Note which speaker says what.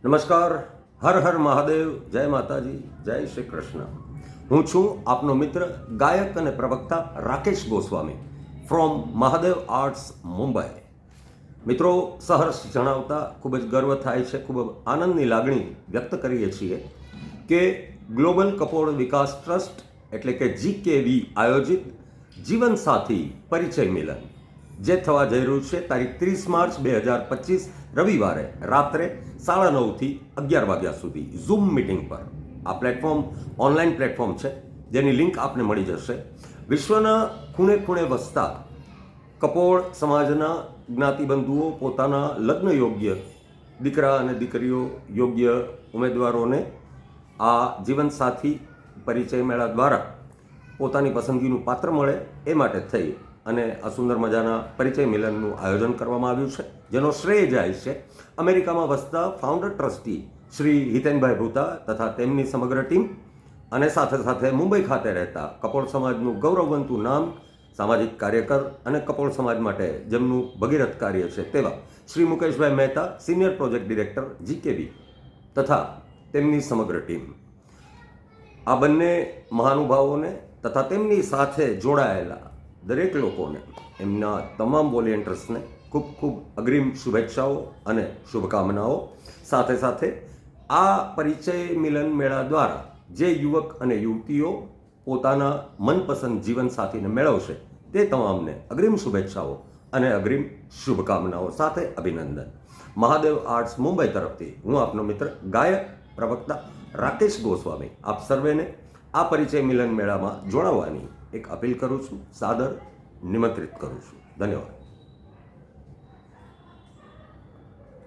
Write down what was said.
Speaker 1: નમસ્કાર, હર હર મહાદેવ, જય માતાજી, જય શ્રી કૃષ્ણ. હું છું આપનો મિત્ર, ગાયક અને પ્રવક્તા રાકેશ ગોસ્વામી ફ્રોમ મહાદેવ આર્ટ્સ, મુંબઈ. મિત્રો, સહર્ષ જણાવતા ખૂબ જ ગર્વ થાય છે, ખૂબ જ આનંદની લાગણી વ્યક્ત કરીએ છીએ કે ગ્લોબલ કપોળ વિકાસ ટ્રસ્ટ એટલે કે GKV આયોજિત જીવનસાથી પરિચય મિલન જે થવા જઈ રહ્યું છે તારીખ 30 માર્ચ 2025 રવિવારે રાત્રે 9:30 થી 11 વાગ્યા સુધી ઝૂમ મિટિંગ પર. આ પ્લેટફોર્મ ઓનલાઈન પ્લેટફોર્મ છે જેની લિંક આપને મળી જશે. વિશ્વના ખૂણે ખૂણે વસતા કપોળ સમાજના જ્ઞાતિબંધુઓ પોતાના લગ્ન યોગ્ય દીકરા અને દીકરીઓ યોગ્ય ઉમેદવારોને આ જીવનસાથી પરિચય મેળા દ્વારા પોતાની પસંદગીનું પાત્ર મળે એ માટે થઈ અને આ સુંદર મજાના પરિચય મિલનનું આયોજન કરવામાં આવ્યું છે, જેનો શ્રેય જાય છે અમેરિકામાં વસતા ફાઉન્ડર ટ્રસ્ટી શ્રી હિતેનભાઈ ભૂતા તથા તેમની સમગ્ર ટીમ, અને સાથે સાથે મુંબઈ ખાતે રહેતા કપોળ સમાજનું ગૌરવવંતું નામ, સામાજિક કાર્યકર અને કપોળ સમાજ માટે જેમનું ભગીરથ કાર્ય છે તેવા Shri Mukeshbhai Mehta, senior project director GKV તથા તેમની સમગ્ર ટીમ. આ બંને મહાનુભાવોને તથા તેમની સાથે જોડાયેલા દરેક લોકોને, એમના તમામ વોલેન્ટિયર્સને ખૂબ ખૂબ અગ્રિમ શુભેચ્છાઓ અને શુભકામનાઓ. સાથે સાથે આ પરિચય મિલન મેળા દ્વારા જે યુવક અને યુવતીઓ પોતાના મનપસંદ જીવનસાથીને મેળવશે તે તમામને અગ્રિમ શુભેચ્છાઓ અને અગ્રિમ શુભકામનાઓ સાથે અભિનંદન. મહાદેવ આર્ટ્સ મુંબઈ તરફથી હું આપનો મિત્ર, ગાયક પ્રવક્તા રાકેશ ગોસ્વામી આપ સર્વેને આ પરિચય મિલન મેળામાં જોડાવાની એક અપીલ કરું છું, સાદર નિમંત્રિત કરું છું. ધન્યવાદ.